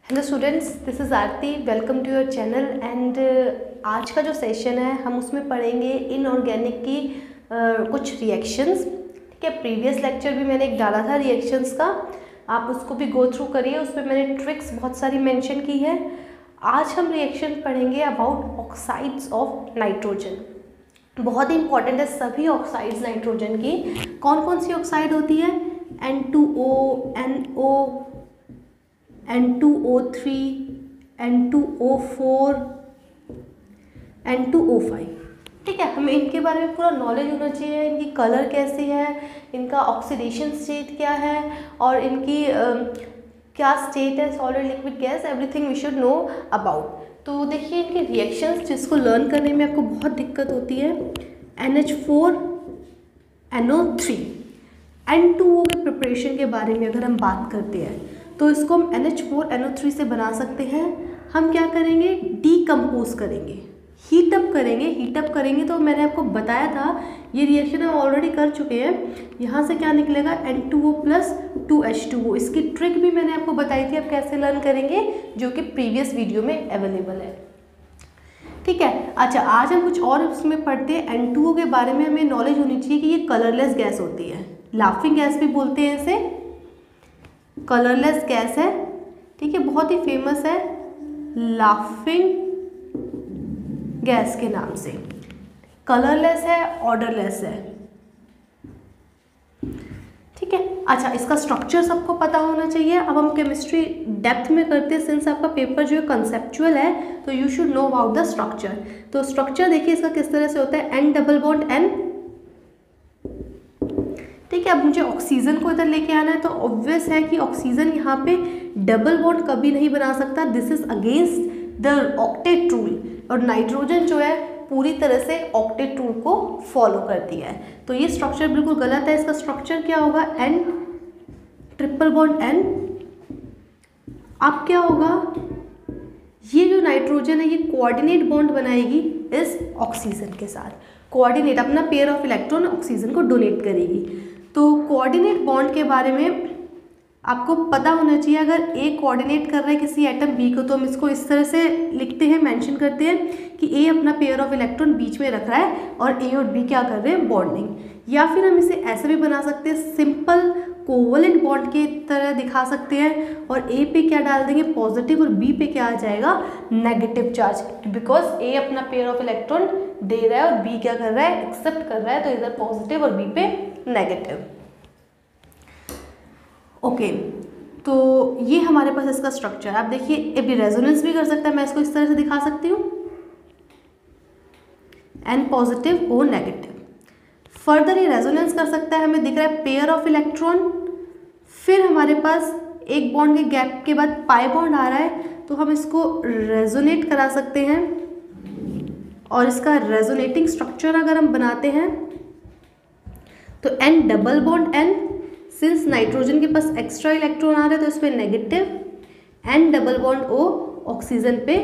Hello students, this is Aarti. Welcome to your channel. And आज का जो सेशन है हम उसमें पढ़ेंगे इनऑर्गेनिक की कुछ रिएक्शंस। ठीक है, प्रीवियस लेक्चर भी मैंने एक डाला था रिएक्शंस का, आप उसको भी गो थ्रू करिए। उसमें मैंने ट्रिक्स बहुत सारी मेंशन की है। आज हम रिएक्शन पढ़ेंगे अबाउट ऑक्साइड्स ऑफ नाइट्रोजन। बहुत ही इंपॉर्टेंट है सभी ऑक्साइड्स नाइट्रोजन की। कौन कौन सी ऑक्साइड होती है? N2O, NO, N2O3, N2O4, N2O5। ठीक है, हमें इनके बारे में पूरा नॉलेज होना चाहिए। इनकी कलर कैसी है, इनका ऑक्सीडेशन स्टेट क्या है और इनकी क्या स्टेट है, solid liquid gas, everything we should know about. तो देखिए इनके रिएक्शंस जिसको लर्न करने में आपको बहुत दिक्कत होती है। NH4NO3 N2O के प्रिपरेशन के बारे में अगर हम बात करते हैं तो इसको हम NH4NO3 से बना सकते हैं। हम क्या करेंगे, डीकम्पोज करेंगे, हीटअप करेंगे। तो मैंने आपको बताया था ये रिएक्शन हम ऑलरेडी कर चुके हैं। यहाँ से क्या निकलेगा, N2O प्लस 2H2O। इसकी ट्रिक भी मैंने आपको बताई थी, आप कैसे लर्न करेंगे, जो कि प्रीवियस वीडियो में अवेलेबल है। ठीक है, अच्छा आज हम कुछ और इसमें पढ़ते हैं। N2O के बारे में हमें नॉलेज होनी चाहिए कि ये कलरलेस गैस होती है, लाफिंग गैस भी बोलते हैं इसे, कलरलेस गैस है। ठीक है, बहुत ही फेमस है लाफिंग गैस के नाम से। कलरलेस है, ऑर्डरलेस है। ठीक है, अच्छा इसका स्ट्रक्चर सबको पता होना चाहिए। अब हम केमिस्ट्री डेप्थ में करते हैं, सिंस आपका पेपर जो है कंसेप्चुअल है तो you should know about the structure. तो स्ट्रक्चर देखिए इसका किस तरह से होता है, N डबल बॉन्ड N। ठीक है, अब मुझे ऑक्सीजन को इधर लेके आना है तो ऑब्वियस है कि ऑक्सीजन यहाँ पे डबल बॉन्ड कभी नहीं बना सकता, this is against the octet rule. और नाइट्रोजन जो है पूरी तरह से ऑक्टेट रूल को फॉलो करती है, तो ये स्ट्रक्चर बिल्कुल गलत है। इसका स्ट्रक्चर क्या होगा, N ट्रिपल बॉन्ड N। अब क्या होगा, ये जो नाइट्रोजन है ये कोऑर्डिनेट बॉन्ड बनाएगी इस ऑक्सीजन के साथ, कोऑर्डिनेट अपना पेयर ऑफ इलेक्ट्रॉन ऑक्सीजन को डोनेट करेगी। तो कोऑर्डिनेट बॉन्ड के बारे में आपको पता होना चाहिए। अगर ए कोऑर्डिनेट कर रहा है किसी एटम बी को तो हम इसको इस तरह से लिखते हैं, मेंशन करते हैं कि ए अपना पेयर ऑफ इलेक्ट्रॉन बीच में रख रहा है और ए और बी क्या कर रहे हैं, बॉन्डिंग। या फिर हम इसे ऐसे भी बना सकते हैं, सिंपल कोवलेंट बॉन्ड की तरह दिखा सकते हैं और ए पे क्या डाल देंगे, पॉजिटिव, और बी पे क्या आ जाएगा, नेगेटिव चार्ज, बिकॉज ए अपना पेयर ऑफ इलेक्ट्रॉन दे रहा है और बी क्या कर रहा है, एक्सेप्ट कर रहा है, तो इधर पॉजिटिव और बी पे नेगेटिव। ओके, तो ये हमारे पास इसका स्ट्रक्चर। आप देखिए ये भी रेजोनेंस भी कर सकता है, मैं इसको इस तरह से दिखा सकती हूँ, N positive O negative. Further ये रेजोनेंस कर सकता है, हमें दिख रहा है पेयर ऑफ इलेक्ट्रॉन, फिर हमारे पास एक बॉन्ड के गैप के बाद पाई बॉन्ड आ रहा है, तो हम इसको रेजोनेट करा सकते हैं। और इसका रेजोनेटिंग स्ट्रक्चर अगर हम बनाते हैं तो N double bond N, since nitrogen के पास एक्स्ट्रा इलेक्ट्रॉन आ रहे हैं तो इस पर negative, N double bond O, oxygen पे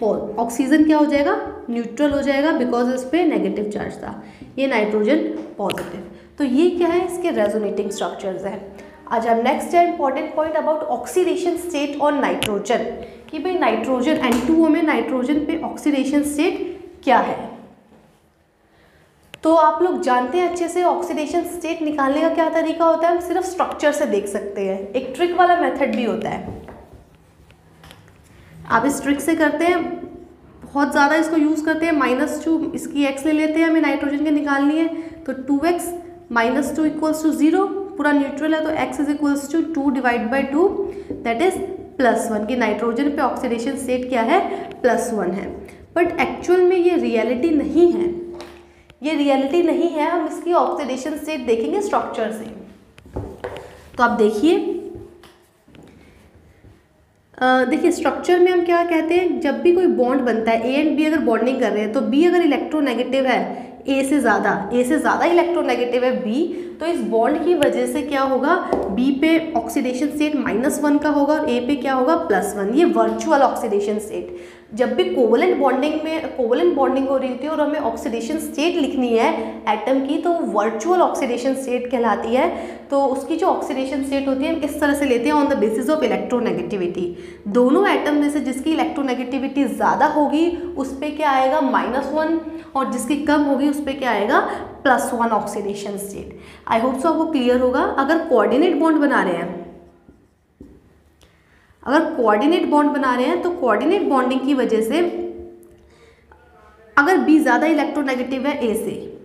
ऑक्सीजन क्या हो जाएगा, न्यूट्रल हो जाएगा, बिकॉज इस पे नेगेटिव चार्ज था, ये नाइट्रोजन पॉजिटिव। तो ये क्या है, इसके रेजोनेटिंग स्ट्रक्चर्स हैं। अच्छा नेक्स्ट है important point about oxidation state on nitrogen, कि भाई नाइट्रोजन N2O में नाइट्रोजन पे ऑक्सीडेशन स्टेट क्या है। तो आप लोग जानते हैं अच्छे से ऑक्सीडेशन स्टेट निकालने का क्या तरीका होता है, हम सिर्फ स्ट्रक्चर से देख सकते हैं। एक ट्रिक वाला मेथड भी होता है, आप इस ट्रिक से करते हैं, बहुत ज़्यादा इसको यूज़ करते हैं। -2 इसकी x ले लेते हैं, हमें नाइट्रोजन की निकालनी है, तो 2x -2 इक्वल्स टू 0, पूरा न्यूट्रल है तो x is equals to 2 divide by 2, that is +1, कि नाइट्रोजन पे ऑक्सीडेशन स्टेट क्या है, +1 है। बट एक्चुअल में ये रियलिटी नहीं है, ये रियलिटी नहीं है। हम इसकी ऑक्सीडेशन स्टेट देखेंगे स्ट्रक्चर से। तो आप देखिए देखिए स्ट्रक्चर में हम क्या कहते हैं, जब भी कोई बॉन्ड बनता है, ए एंड बी अगर बॉन्डिंग कर रहे हैं तो बी अगर इलेक्ट्रोनेगेटिव है ए से ज़्यादा इलेक्ट्रोनेगेटिव है बी, तो इस बॉन्ड की वजह से क्या होगा, बी पे ऑक्सीडेशन स्टेट -1 का होगा और ए पे क्या होगा +1। ये वर्चुअल ऑक्सीडेशन स्टेट। जब भी कोवलेंट बॉन्डिंग हो रही थी और हमें ऑक्सीडेशन स्टेट लिखनी है एटम की, तो वर्चुअल ऑक्सीडेशन स्टेट कहलाती है। तो उसकी जो ऑक्सीडेशन स्टेट होती है हम इस तरह से लेते हैं on the basis of electronegativity. दोनों एटम में से जिसकी इलेक्ट्रोनेगेटिविटी ज़्यादा होगी उस पर क्या आएगा -1, और जिसकी कम होगी उस पर क्या आएगा +1 oxidation state. I hope so आपको क्लियर होगा। अगर कोऑर्डिनेट बॉन्ड बना रहे हैं, तो कोऑर्डिनेट बॉन्डिंग की वजह से अगर बी ज़्यादा इलेक्ट्रोनेगेटिव है ए से,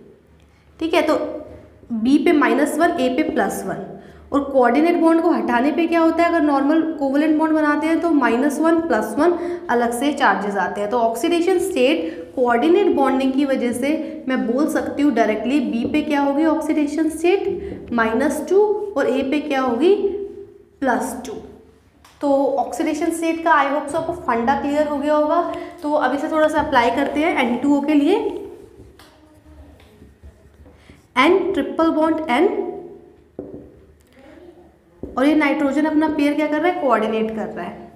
ठीक है, तो बी पे -1 ए पे +1, और कोऑर्डिनेट बॉन्ड को हटाने पे क्या होता है, अगर नॉर्मल कोवलेंट बॉन्ड बनाते हैं तो -1 +1 अलग से चार्जेस आते हैं। तो ऑक्सीडेशन स्टेट कोऑर्डिनेट बॉन्डिंग की वजह से मैं बोल सकती हूँ डायरेक्टली बी पे क्या होगी ऑक्सीडेशन स्टेट -2 और ए पे क्या होगी +2। तो ऑक्सीडेशन स्टेट का आई होप सो आपको फंडा क्लियर हो गया होगा। तो अब इसे थोड़ा सा अप्लाई करते हैं N2O के लिए। N ट्रिपल बॉन्ड N, और ये नाइट्रोजन अपना पेयर क्या कर रहा है, कोऑर्डिनेट कर रहा है।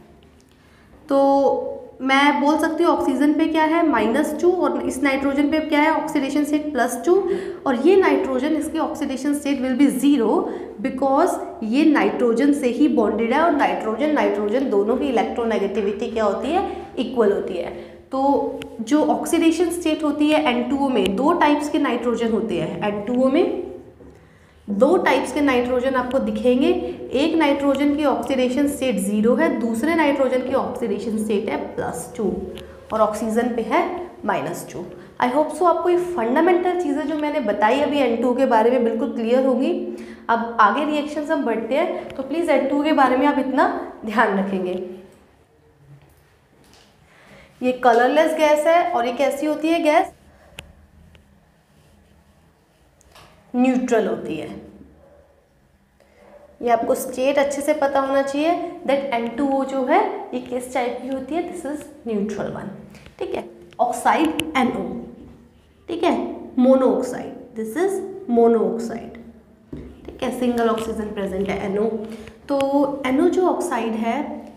तो मैं बोल सकती हूँ ऑक्सीजन पे क्या है -2 और इस नाइट्रोजन पे क्या है ऑक्सीडेशन स्टेट +2, और ये नाइट्रोजन इसकी oxidation state will be 0 because ये नाइट्रोजन से ही बॉन्डेड है, और नाइट्रोजन दोनों की इलेक्ट्रोनेगेटिविटी क्या होती है, इक्वल होती है। तो जो ऑक्सीडेशन स्टेट होती है N2O में, 2 टाइप्स के नाइट्रोजन होते हैं। N2O में 2 टाइप्स के नाइट्रोजन आपको दिखेंगे। एक नाइट्रोजन की ऑक्सीडेशन स्टेट 0 है, दूसरे नाइट्रोजन की ऑक्सीडेशन स्टेट है +2, और ऑक्सीजन पे है -2। आई होप सो आपको ये फंडामेंटल चीज़ें जो मैंने बताई अभी N2O के बारे में बिल्कुल क्लियर होंगी। अब आगे रिएक्शंस हम बढ़ते हैं, तो प्लीज़ N2O के बारे में आप इतना ध्यान रखेंगे। ये कलरलेस गैस है, और ये कैसी होती है गैस, न्यूट्रल होती है। ये आपको स्टेट अच्छे से पता होना चाहिए दैट N2O जो है ये किस टाइप की होती है, दिस इज न्यूट्रल वन, ठीक है। ऑक्साइड NO, ठीक है, mono oxide, this is mono oxide, ठीक है, सिंगल ऑक्सीजन प्रेजेंट है NO। तो NO जो ऑक्साइड है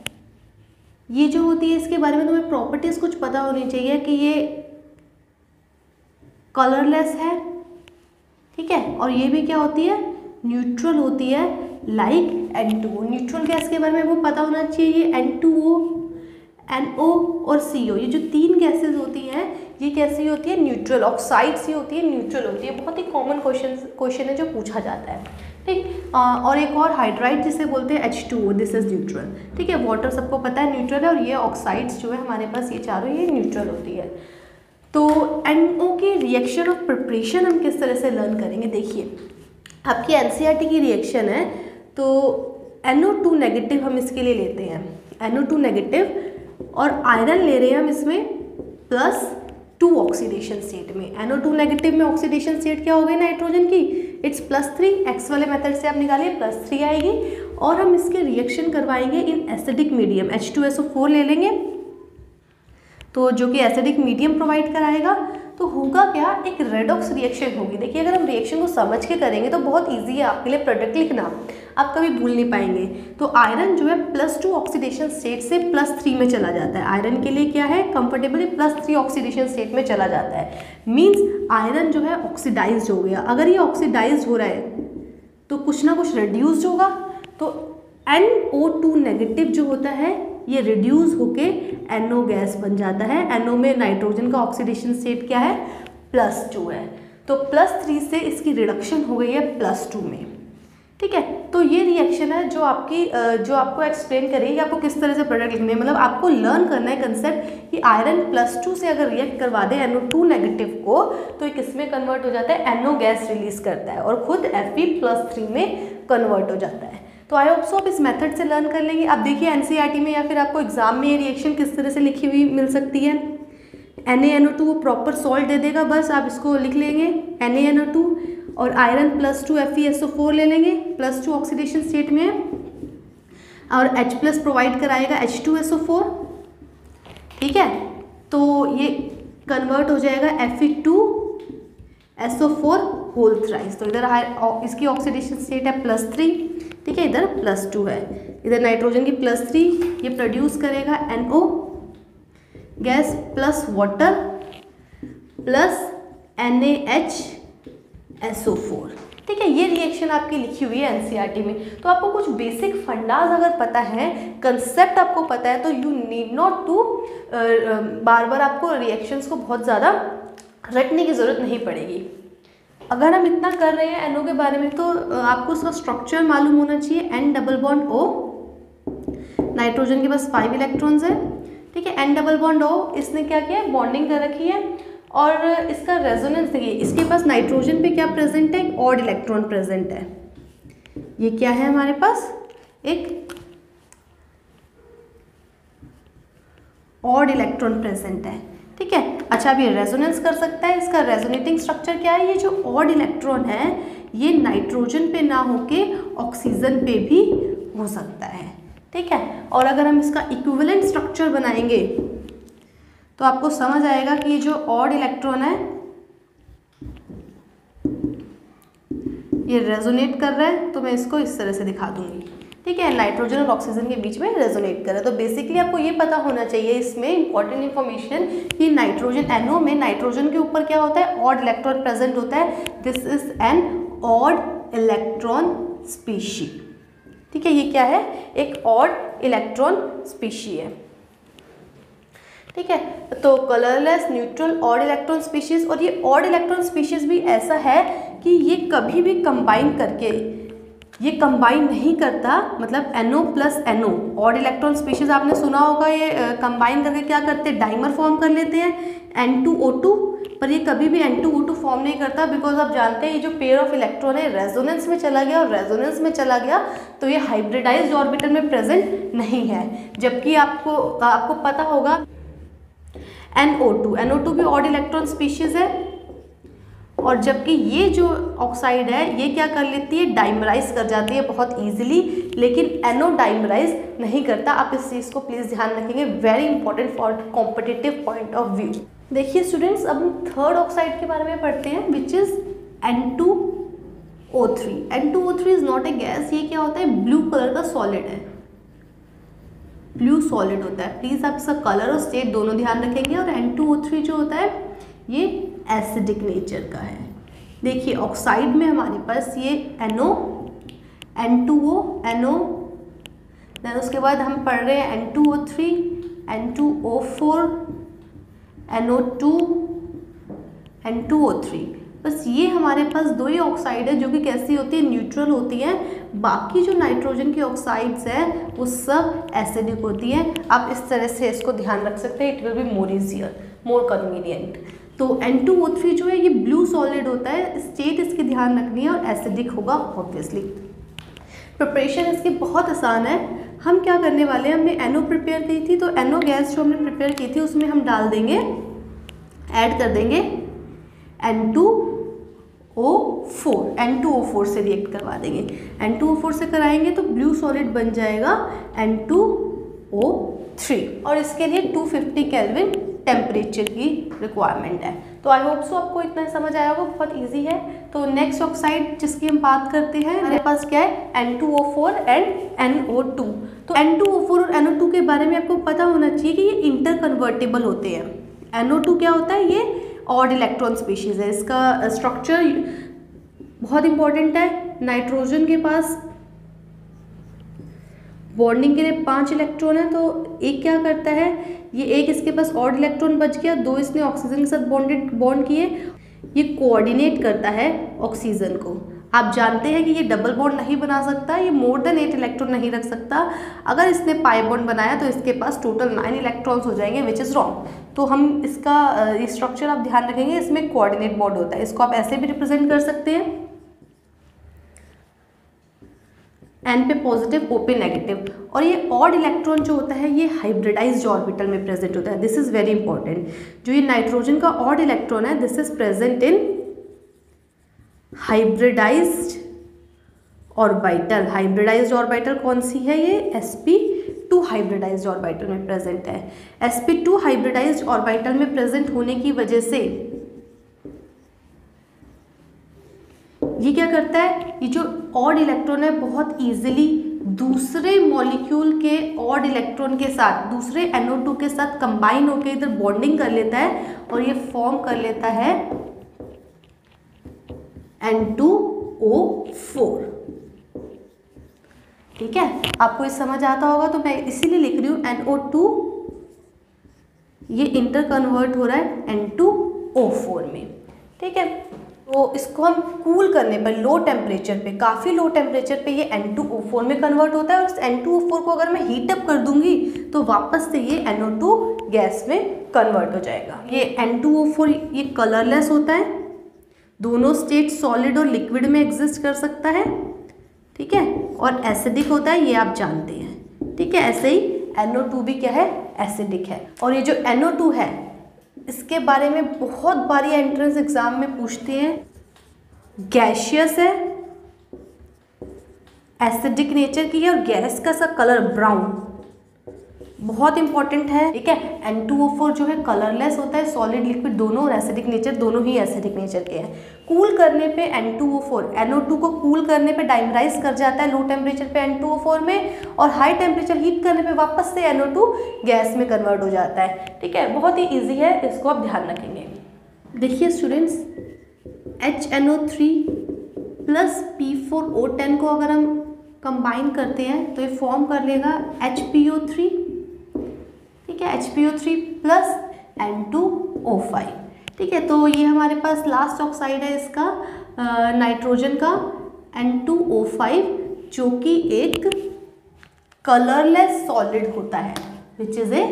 ये जो होती है, इसके बारे में तुम्हें प्रॉपर्टीज कुछ पता होनी चाहिए कि ये कलरलेस है, ठीक है, और ये भी क्या होती है, न्यूट्रल होती है, लाइक N2O। न्यूट्रल गैस के बारे में वो पता होना चाहिए, ये N2O, NO और CO, ये जो 3 गैसेस होती हैं ये कैसी होती है, न्यूट्रल, ऑक्साइड सी होती है, न्यूट्रल होती है। बहुत ही कॉमन क्वेश्चन है जो पूछा जाता है, ठीक। और एक और हाइड्राइड जिसे बोलते हैं H2O, दिस इज न्यूट्रल, ठीक है। वाटर सबको पता है न्यूट्रल है, और ये ऑक्साइड्स जो है हमारे पास ये चारों ये न्यूट्रल होती है। तो NO की रिएक्शन ऑफ प्रिपरेशन हम किस तरह से लर्न करेंगे, देखिए आपकी NCERT की रिएक्शन है, तो NO2 नेगेटिव हम इसके लिए लेते हैं, NO2 नेगेटिव, और आयरन ले रहे हैं हम इसमें +2 ऑक्सीडेशन स्टेट में। NO2 नेगेटिव में ऑक्सीडेशन स्टेट क्या हो गई नाइट्रोजन की, इट्स +3, एक्स वाले मेथड से आप निकालिए +3 आएगी, और हम इसके रिएक्शन करवाएंगे इन एसिडिक मीडियम, H2SO4 ले लेंगे, तो जो कि एसिडिक मीडियम प्रोवाइड कराएगा। तो होगा क्या, एक रेडॉक्स रिएक्शन होगी। देखिए अगर हम रिएक्शन को समझ के करेंगे तो बहुत इजी है आपके लिए, प्रोडक्ट लिखना आप कभी भूल नहीं पाएंगे। तो आयरन जो है +2 ऑक्सीडेशन स्टेट से +3 में चला जाता है, आयरन के लिए क्या है, कंफर्टेबली +3 ऑक्सीडेशन स्टेट में चला जाता है। मीन्स आयरन जो है ऑक्सीडाइज हो गया। अगर ये ऑक्सीडाइज हो रहा है तो कुछ ना कुछ रिड्यूस्ड होगा, तो NO2 नेगेटिव जो होता है ये रिड्यूस होके NO गैस बन जाता है। NO में नाइट्रोजन का ऑक्सीडेशन स्टेट क्या है, +2 है, तो +3 से इसकी रिडक्शन हो गई है +2 में, ठीक है। तो ये रिएक्शन है जो आपको एक्सप्लेन करेगी आपको किस तरह से प्रोडक्ट लिखने हैं। मतलब आपको लर्न करना है कंसेप्ट कि आयरन +2 से अगर रिएक्ट करवा दे NO2 नेगेटिव को तो ये किस में कन्वर्ट हो जाता है, NO गैस रिलीज करता है और खुद Fe+3 में कन्वर्ट हो जाता है। तो आई होप सो आप इस मेथड से लर्न कर लेंगे। अब देखिए NCERT में या फिर आपको एग्जाम में ये रिएक्शन किस तरह से लिखी हुई मिल सकती है। NaNO2 वो प्रॉपर सॉल्ट दे देगा, बस आप इसको लिख लेंगे NaNO2, और आयरन +2 FeSO4 ले लेंगे, +2 ऑक्सीडेशन स्टेट में है, और H+ प्रोवाइड कराएगा H2SO4, ठीक है। तो ये कन्वर्ट हो जाएगा Fe2SO4 होल थ्राइस। तो इधर इसकी ऑक्सीडेशन स्टेट है +3, ठीक है, इधर +2 है। इधर नाइट्रोजन की +3, ये प्रोड्यूस करेगा NO gas plus water plus NaHSO4, ठीक है। ये रिएक्शन आपकी लिखी हुई है NCERT में। तो आपको कुछ बेसिक फंडाज अगर पता है, कंसेप्ट आपको पता है, तो यू नीड नॉट टू बार बार आपको रिएक्शंस को बहुत ज़्यादा रटने की ज़रूरत नहीं पड़ेगी। अगर हम इतना कर रहे हैं NO के बारे में, तो आपको उसका स्ट्रक्चर मालूम होना चाहिए। N double bond O, nitrogen के पास 5 इलेक्ट्रॉन्स है, ठीक है। N डबल बॉन्ड O, इसने क्या किया है, बॉन्डिंग कर रखी है। और इसका रेजोनेंस देखिए, इसके पास नाइट्रोजन पे क्या प्रेजेंट है, ऑड इलेक्ट्रॉन प्रेजेंट है। ये क्या है हमारे पास, एक ऑड इलेक्ट्रॉन प्रेजेंट है, ठीक है। अच्छा, अब ये रेजोनेंस कर सकता है। इसका रेजोनेटिंग स्ट्रक्चर क्या है, ये जो ऑड इलेक्ट्रॉन है ये नाइट्रोजन पे ना होके ऑक्सीजन पे भी हो सकता है, ठीक है। और अगर हम इसका इक्विवेलेंट स्ट्रक्चर बनाएंगे तो आपको समझ आएगा कि ये जो ऑड इलेक्ट्रॉन है ये रेजोनेट कर रहा है। तो मैं इसको इस तरह से दिखा दूंगी, ठीक है। नाइट्रोजन और ऑक्सीजन के बीच में रेजोनेट कर रहा है। तो बेसिकली आपको ये पता होना चाहिए इसमें इंपॉर्टेंट इन्फॉर्मेशन कि नाइट्रोजन NO में नाइट्रोजन के ऊपर क्या होता है, ऑड इलेक्ट्रॉन प्रेजेंट होता है। This is an odd electron species, ठीक है। ये क्या है, एक ऑड इलेक्ट्रॉन स्पीशी है, ठीक है। तो colourless neutral odd electron species. और ये ऑड इलेक्ट्रॉन स्पीशीज भी ऐसा है कि ये कभी भी कंबाइन करके, ये कंबाइन नहीं करता, मतलब NO plus NO, odd electron species आपने सुना होगा, ये कंबाइन करके क्या करते हैं, डाइमर फॉर्म कर लेते हैं N2O2, पर ये कभी भी N2O2 फॉर्म नहीं करता, बिकॉज आप जानते हैं ये जो पेयर ऑफ इलेक्ट्रॉन है रेजोनेंस में चला गया, और रेजोनेंस में चला गया तो ये हाइब्रिडाइज्ड ऑर्बिटल में प्रेजेंट नहीं है। जबकि आपको पता होगा NO2 भी ऑड इलेक्ट्रॉन स्पीशीज है, और जबकि ये जो ऑक्साइड है ये क्या कर लेती है, डाइमराइज कर जाती है बहुत इजीली, लेकिन NO डाइमराइज नहीं करता। आप इस चीज़ को प्लीज़ ध्यान रखेंगे, very important for competitive point of view. देखिए स्टूडेंट्स, अब हम थर्ड ऑक्साइड के बारे में पढ़ते हैं, which is N2O3। N2O3 is not a gas, ये क्या होता है, ब्लू कलर का सॉलिड है, ब्लू सॉलिड होता है। प्लीज़ आप इसका कलर और स्टेट दोनों ध्यान रखेंगे। और N2O3 जो होता है ये एसिडिक नेचर का है। देखिए ऑक्साइड में हमारे पास ये NO, N2O, NO, देन उसके बाद हम पढ़ रहे हैं N2O3, N2O4, NO2, N2O3। बस ये हमारे पास दो ही ऑक्साइड है जो कि कैसी होती है, न्यूट्रल होती है। बाकी जो नाइट्रोजन की ऑक्साइड्स हैं वो सब एसिडिक होती हैं। आप इस तरह से इसको ध्यान रख सकते हैं, it will be more easier, more convenient. तो N2O3 जो है ये ब्लू सॉलिड होता है, स्टेट इसकी ध्यान रखनी है, और एसिडिक होगा ऑब्वियसली। प्रिपरेशन इसकी बहुत आसान है। हम क्या करने वाले हैं, हमने NO प्रिपेयर की थी, तो NO गैस जो हमने प्रिपेयर की थी उसमें हम डाल देंगे, ऐड कर देंगे N2O4 से रिएक्ट करवा देंगे। N2O4 से कराएंगे तो ब्लू सॉलिड बन जाएगा N2O3, और इसके लिए 250 केल्विन टेम्परेचर की रिक्वायरमेंट है। तो आई होप सो आपको इतना समझ आया होगा, बहुत इजी है। तो नेक्स्ट ऑक्साइड जिसकी हम बात करते हैं, हमारे पास क्या है, N2O4 एंड NO2। तो N2O4 और NO2 के बारे में आपको पता होना चाहिए कि ये इंटर कन्वर्टेबल होते हैं। NO2 क्या होता है, ये ऑड इलेक्ट्रॉन स्पीशीज है। इसका स्ट्रक्चर बहुत इंपॉर्टेंट है। नाइट्रोजन के पास बॉन्डिंग के लिए 5 इलेक्ट्रॉन है, तो एक क्या करता है, ये एक इसके पास ऑड इलेक्ट्रॉन बच गया, 2 इसने ऑक्सीजन के साथ बॉन्ड किए, ये कोऑर्डिनेट करता है ऑक्सीजन को। आप जानते हैं कि ये डबल बॉन्ड नहीं बना सकता, ये मोर देन 8 इलेक्ट्रॉन नहीं रख सकता। अगर इसने पाई बॉन्ड बनाया तो इसके पास टोटल 9 इलेक्ट्रॉन्स हो जाएंगे, विच इज़ रॉन्ग। तो हम इसका स्ट्रक्चर आप ध्यान रखेंगे, इसमें कोऑर्डिनेट बॉन्ड होता है। इसको आप ऐसे भी रिप्रेजेंट कर सकते हैं, N पे पॉजिटिव, O पे नेगेटिव। और ये ऑड इलेक्ट्रॉन जो होता है ये हाइब्रिडाइज्ड ऑर्बिटल में प्रेजेंट होता है। This is very important. जो ये नाइट्रोजन का ऑड इलेक्ट्रॉन है, this is present in hybridised orbital. Hybridised orbital कौन सी है, ये sp2 हाइब्रिडाइज्ड ऑर्बिटल में प्रेजेंट है। sp2 हाइब्रिडाइज्ड ऑर्बिटल में प्रेजेंट होने की वजह से ये क्या करता है, ये जो ऑड इलेक्ट्रॉन है बहुत ईजिली दूसरे मॉलिक्यूल के ऑड इलेक्ट्रॉन के साथ, दूसरे NO2 के साथ कंबाइन होकर इधर बॉन्डिंग कर लेता है और ये फॉर्म कर लेता है N2O4। ठीक है, आपको ये समझ आता होगा तो मैं इसीलिए लिख रही हूँ NO2, ये इंटर कन्वर्ट हो रहा है N2O4 में। ठीक है, तो इसको हम कूल करने पर लो टेम्परेचर पे, काफ़ी लो टेम्परेचर पे ये N2O4 में कन्वर्ट होता है और इस N2O4 को अगर मैं हीट अप कर दूंगी तो वापस से ये NO2 गैस में कन्वर्ट हो जाएगा। ये N2O4 ये कलरलेस होता है, दोनों स्टेट सॉलिड और लिक्विड में एग्जिस्ट कर सकता है। ठीक है, और एसिडिक होता है, ये आप जानते हैं। ठीक है, ऐसे ही NO2 भी क्या है, एसिडिक है। और ये जो NO2 है इसके बारे में बहुत बारी एंट्रेंस एग्जाम में पूछते हैं। गैशियस है, एसिडिक नेचर की है और गैस का सा कलर ब्राउन, बहुत इंपॉर्टेंट है। ठीक है, N2O4 जो है कलरलेस होता है, सॉलिड लिक्विड दोनों और एसिडिक नेचर, दोनों ही एसिडिक नेचर के हैं। कूल करने पे N2O4 NO2 को कूल करने पे डाइमराइज कर जाता है लो टेम्परेचर पे N2O4 में, और हाई टेम्परेचर हीट करने पे वापस से NO2 गैस में कन्वर्ट हो जाता है। ठीक है, बहुत ही ईजी है, इसको आप ध्यान रखेंगे। देखिए स्टूडेंट्स, HNO3 प्लस P4O10 को अगर हम कंबाइन करते हैं तो ये फॉर्म कर लेगा HPO3। ठीक है, HPO3 प्लस N2O5। ठीक है, तो ये हमारे पास लास्ट ऑक्साइड है इसका नाइट्रोजन का N2O5, जो कि एक कलरलेस सॉलिड होता है, which is a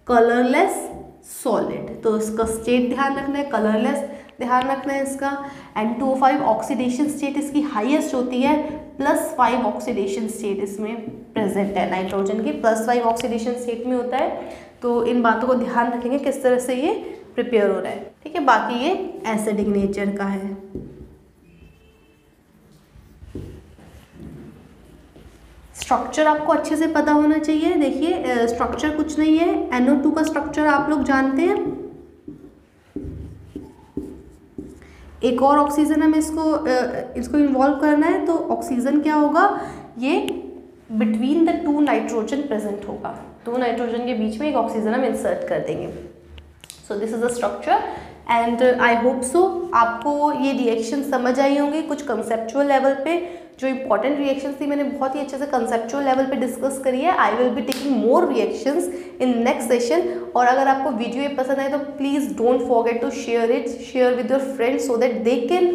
colourless solid. तो इसका स्टेट ध्यान रखना है, कलरलेस ध्यान रखना है इसका। N2O5 ऑक्सीडेशन स्टेट इसकी हाईएस्ट होती है, +5 ऑक्सीडेशन स्टेट इसमें प्रेजेंट है, नाइट्रोजन की +5 ऑक्सीडेशन स्टेट में होता है। तो इन बातों को ध्यान रखेंगे किस तरह से ये प्रिपेयर हो रहा है। ठीक है, बाकी ये एसिडिक नेचर का है। स्ट्रक्चर आपको अच्छे से पता होना चाहिए। देखिए स्ट्रक्चर कुछ नहीं है, NO2 का स्ट्रक्चर आप लोग जानते हैं। एक और ऑक्सीजन हमें इसको इन्वॉल्व करना है, तो ऑक्सीजन क्या होगा, ये बिटवीन द 2 नाइट्रोजन प्रेजेंट होगा, 2 नाइट्रोजन के बीच में एक ऑक्सीजन हम इंसर्ट कर देंगे। So this is the structure and I hope so आपको ये रिएक्शन समझ आई होंगी। कुछ कंसेप्चुअल लेवल पे जो इंपॉर्टेंट रिएक्शंस थी मैंने बहुत ही अच्छे से कंसेप्चुअल लेवल पे डिस्कस करी है। I will be taking more reactions in next session. और अगर आपको वीडियो ये पसंद आए तो please don't forget to share with your friends so that they can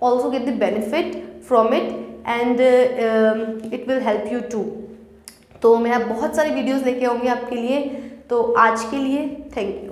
also get the benefit from it and it will help you too. तो मैं अब बहुत सारी वीडियोज़ लेके आऊँगी आपके लिए। तो आज के लिए थैंक यू।